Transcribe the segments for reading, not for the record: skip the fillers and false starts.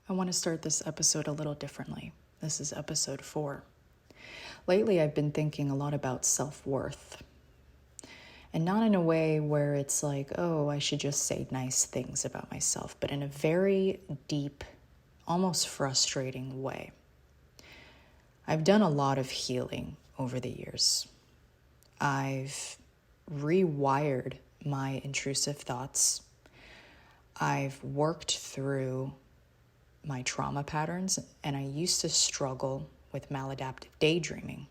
I want to start this episode a little differently. This is episode 4. Lately, I've been thinking a lot about self-worth. And not in a way where it's like, oh, I should just say nice things about myself, but in a very deep, almost frustrating way. I've done a lot of healing over the years. I've rewired my intrusive thoughts. I've worked through my trauma patterns, and I used to struggle with maladaptive daydreaming.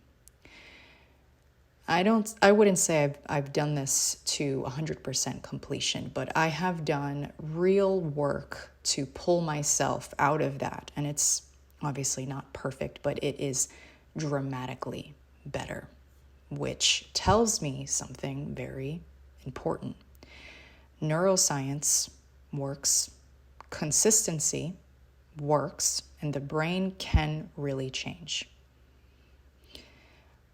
I wouldn't say I've done this to 100% completion, but I have done real work to pull myself out of that. And it's obviously not perfect, but it is dramatically better, which tells me something very important. Neuroscience works, consistency works, and the brain can really change.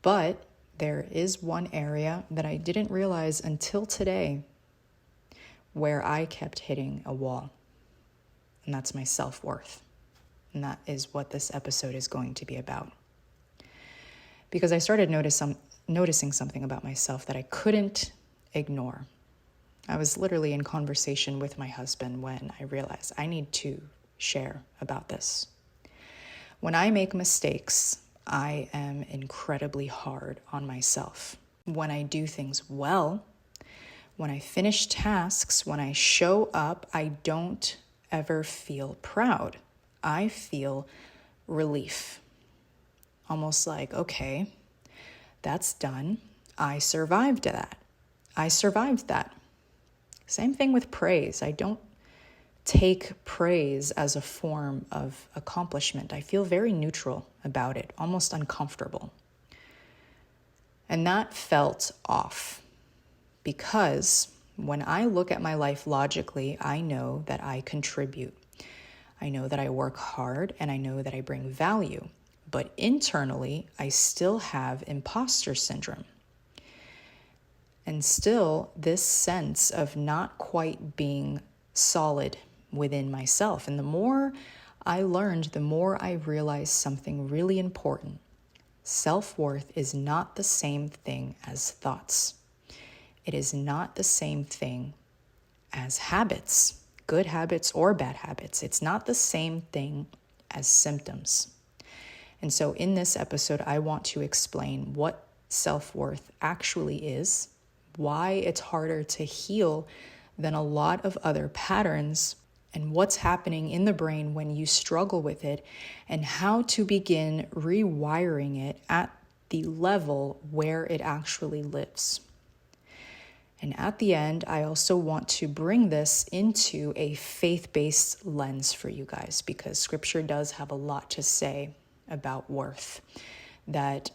But there is one area that I didn't realize until today where I kept hitting a wall, and that's my self-worth. And that is what this episode is going to be about. Because I started noticing something about myself that I couldn't ignore. I was literally in conversation with my husband when I realized I need to share about this. When I make mistakes, I am incredibly hard on myself. When I do things well, when I finish tasks, when I show up, I don't ever feel proud. I feel relief. Almost like, okay, that's done. I survived that. Same thing with praise. I don't take praise as a form of accomplishment. I feel very neutral about it, almost uncomfortable. And that felt off because when I look at my life logically, I know that I contribute. I know that I work hard and I know that I bring value. But internally, I still have imposter syndrome. And still this sense of not quite being solid within myself. And the more I learned, the more I realized something really important. Self-worth is not the same thing as thoughts. It is not the same thing as habits, good habits or bad habits. It's not the same thing as symptoms. And so in this episode, I want to explain what self-worth actually is, why it's harder to heal than a lot of other patterns, and what's happening in the brain when you struggle with it, and how to begin rewiring it at the level where it actually lives. And at the end, I also want to bring this into a faith-based lens for you guys, because scripture does have a lot to say about worth that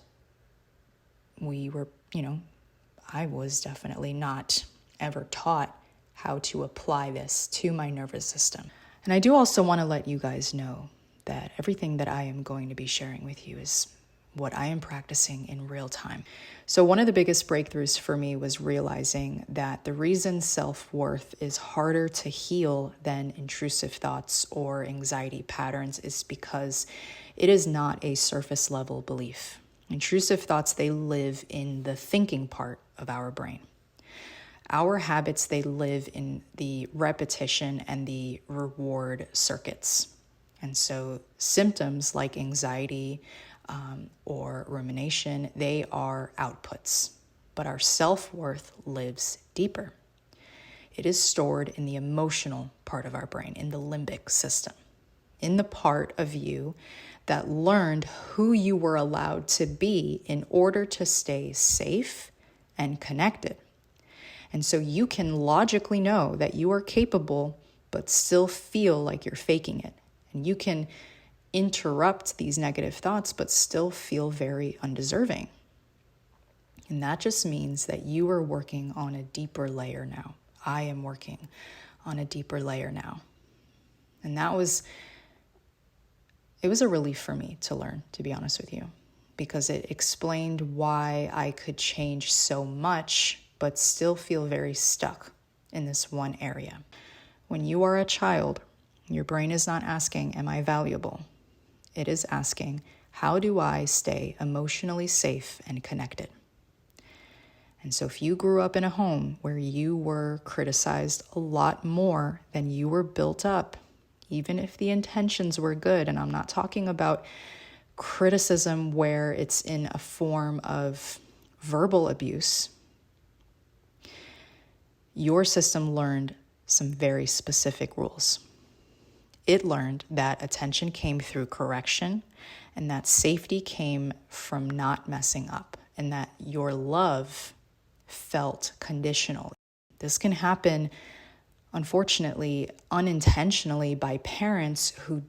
I was definitely not ever taught how to apply this to my nervous system. And I do also want to let you guys know that everything that I am going to be sharing with you is what I am practicing in real time. So one of the biggest breakthroughs for me was realizing that the reason self-worth is harder to heal than intrusive thoughts or anxiety patterns is because it is not a surface level belief. Intrusive thoughts, they live in the thinking part of our brain. Our habits, they live in the repetition and the reward circuits. And so symptoms like anxiety or rumination, they are outputs. But our self-worth lives deeper. It is stored in the emotional part of our brain, in the limbic system, in the part of you that learned who you were allowed to be in order to stay safe and connected. And so you can logically know that you are capable, but still feel like you're faking it. And you can interrupt these negative thoughts, but still feel very undeserving. And that just means that you are working on a deeper layer now. I am working on a deeper layer now. And it was a relief for me to learn, to be honest with you, because it explained why I could change so much but still feel very stuck in this one area. When you are a child, Your brain is not asking, am I valuable? It is asking, how do I stay emotionally safe and connected? And so if you grew up in a home where you were criticized a lot more than you were built up, even if the intentions were good, and I'm not talking about criticism where it's in a form of verbal abuse, your system learned some very specific rules. It learned that attention came through correction and that safety came from not messing up and that your love felt conditional. This can happen, unfortunately, unintentionally by parents who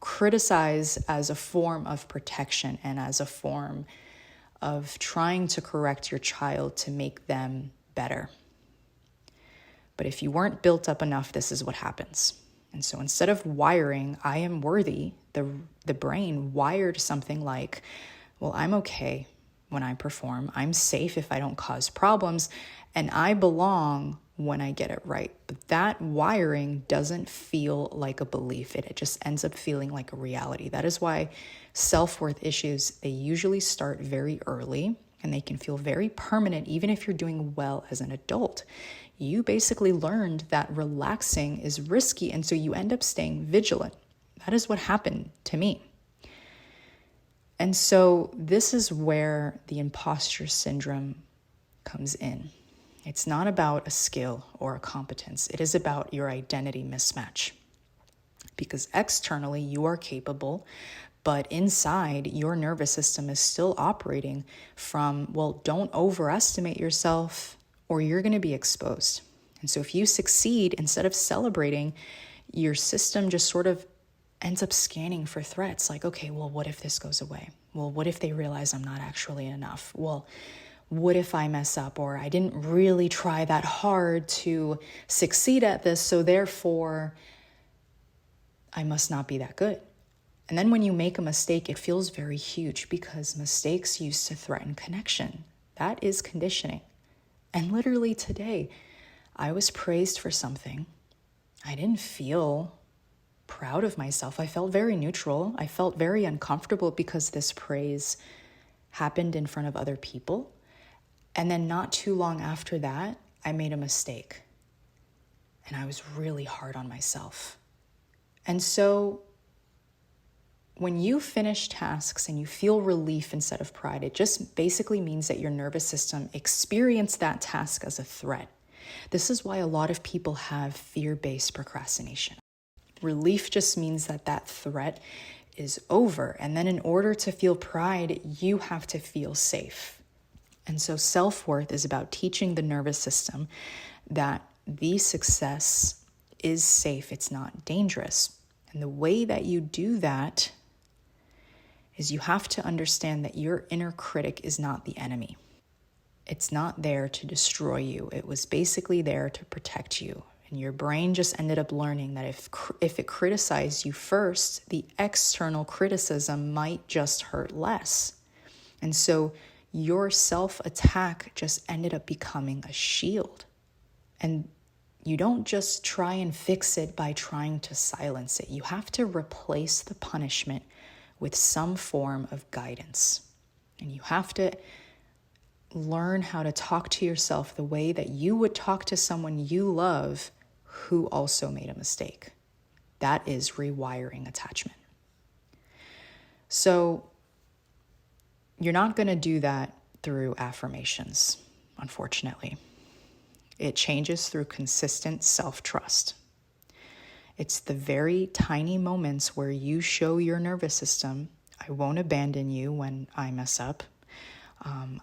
criticize as a form of protection and as a form of trying to correct your child to make them better. But if you weren't built up enough, this is what happens. And so instead of wiring, I am worthy, the brain wired something like, well, I'm okay when I perform. I'm safe if I don't cause problems. And I belong when I get it right. But that wiring doesn't feel like a belief. It just ends up feeling like a reality. That is why self-worth issues, they usually start very early and they can feel very permanent, even if you're doing well as an adult. You basically learned that relaxing is risky, and so you end up staying vigilant. That is what happened to me. And so this is where the imposter syndrome comes in. It's not about a skill or a competence. It is about your identity mismatch. Because externally, you are capable, but inside, your nervous system is still operating from, well, don't overestimate yourself or you're going to be exposed. And so if you succeed, instead of celebrating, your system just sort of ends up scanning for threats. Like, okay, well, what if this goes away? Well, what if they realize I'm not actually enough? Well, what if I mess up? Or I didn't really try that hard to succeed at this, so therefore I must not be that good. And then when you make a mistake, it feels very huge because mistakes used to threaten connection. That is conditioning. And literally today, I was praised for something. I didn't feel proud of myself. I felt very neutral. I felt very uncomfortable because this praise happened in front of other people. And then not too long after that, I made a mistake. And I was really hard on myself. And so when you finish tasks and you feel relief instead of pride, it just basically means that your nervous system experienced that task as a threat. This is why a lot of people have fear-based procrastination. Relief just means that that threat is over. And then in order to feel pride, you have to feel safe. And so self-worth is about teaching the nervous system that the success is safe. It's not dangerous. And the way that you do that is you have to understand that your inner critic is not the enemy. It's not there to destroy you. It was basically there to protect you. And your brain just ended up learning that if it criticized you first, the external criticism might just hurt less. And so your self-attack just ended up becoming a shield. And you don't just try and fix it by trying to silence it. You have to replace the punishment with some form of guidance. And you have to learn how to talk to yourself the way that you would talk to someone you love who also made a mistake. That is rewiring attachment. So you're not going to do that through affirmations, unfortunately. It changes through consistent self-trust. It's the very tiny moments where you show your nervous system, I won't abandon you when I mess up.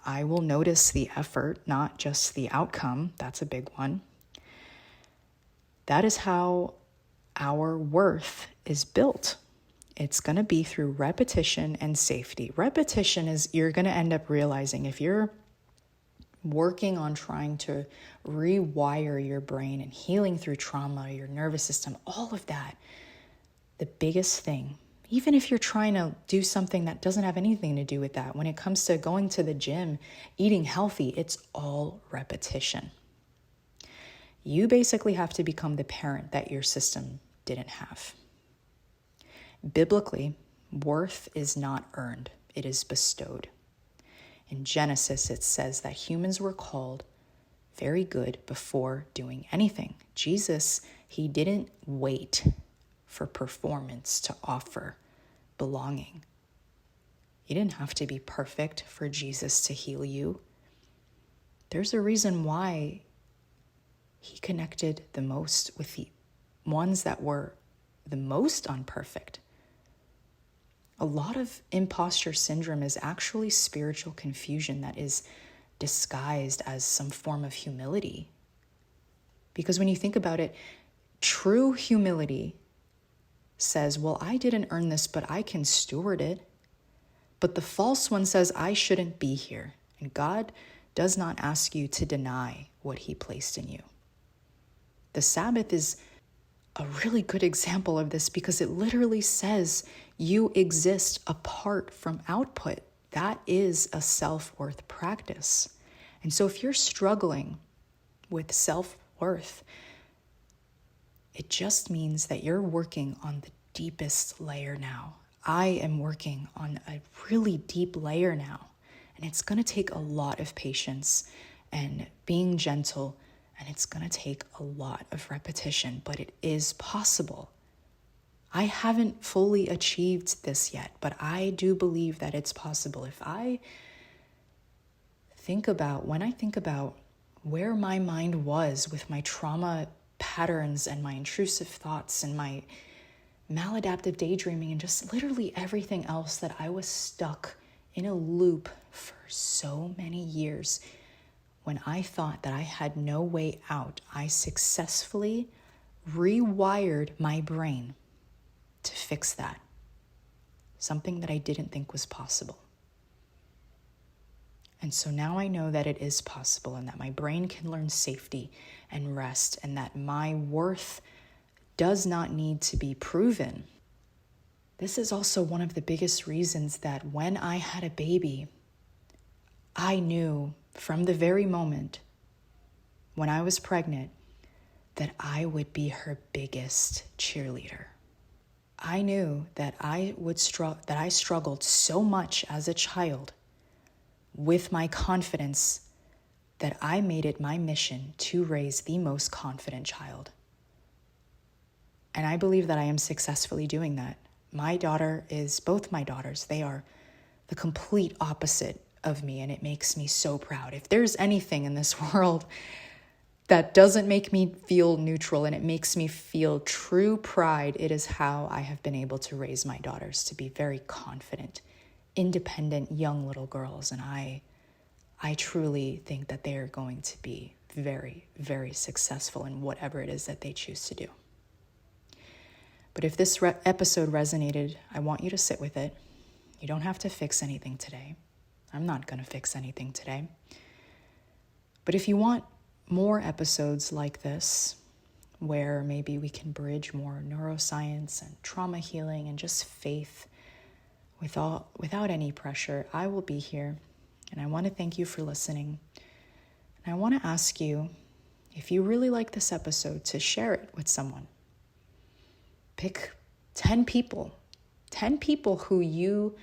I will notice the effort, not just the outcome. That's a big one. That is how our worth is built. It's going to be through repetition and safety. Repetition is you're going to end up realizing if you're working on trying to rewire your brain and healing through trauma, your nervous system, all of that, the biggest thing, even if you're trying to do something that doesn't have anything to do with that, when it comes to going to the gym, eating healthy, it's all repetition. You basically have to become the parent that your system didn't have. Biblically, worth is not earned, it is bestowed. In Genesis, it says that humans were called very good before doing anything. Jesus, he didn't wait for performance to offer belonging. You didn't have to be perfect for Jesus to heal you. There's a reason why he connected the most with the ones that were the most unperfect. A lot of imposter syndrome is actually spiritual confusion that is disguised as some form of humility. Because when you think about it, true humility says, well, I didn't earn this, but I can steward it. But the false one says, I shouldn't be here. And God does not ask you to deny what he placed in you. The Sabbath is a really good example of this because it literally says you exist apart from output. That is a self-worth practice. And so if you're struggling with self-worth, it just means that you're working on the deepest layer now. I am working on a really deep layer now. And it's going to take a lot of patience and being gentle. And it's going to take a lot of repetition, but it is possible. I haven't fully achieved this yet, but I do believe that it's possible. If I think about, when I think about where my mind was with my trauma patterns and my intrusive thoughts and my maladaptive daydreaming and just literally everything else that I was stuck in a loop for so many years, when I thought that I had no way out, I successfully rewired my brain to fix that. Something that I didn't think was possible. And so now I know that it is possible and that my brain can learn safety and rest and that my worth does not need to be proven. This is also one of the biggest reasons that when I had a baby, I knew from the very moment when I was pregnant that I would be her biggest cheerleader. I knew that I struggled so much as a child with my confidence that I made it my mission to raise the most confident child. And I believe that I am successfully doing that. Both my daughters, they are the complete opposite of me, and it makes me so proud. If there's anything in this world that doesn't make me feel neutral and it makes me feel true pride, it is how I have been able to raise my daughters to be very confident, independent young little girls. And I truly think that they are going to be very, very successful in whatever it is that they choose to do. But if this episode resonated, I want you to sit with it. You don't have to fix anything today. I'm not going to fix anything today. But if you want more episodes like this, where maybe we can bridge more neuroscience and trauma healing and just faith without any pressure, I will be here. And I want to thank you for listening. And I want to ask you, if you really like this episode, to share it with someone. Pick 10 people who you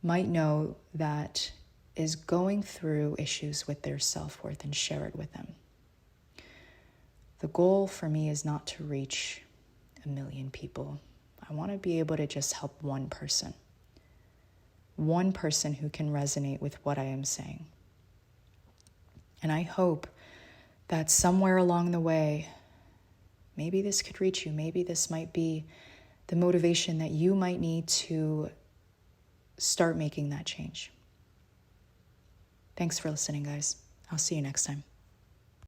might know that is going through issues with their self-worth, and share it with them. The goal for me is not to reach 1 million people. I want to be able to just help one person who can resonate with what I am saying. And I hope that somewhere along the way, maybe this could reach you. Maybe this might be the motivation that you might need to start making that change. Thanks for listening, guys. I'll see you next time.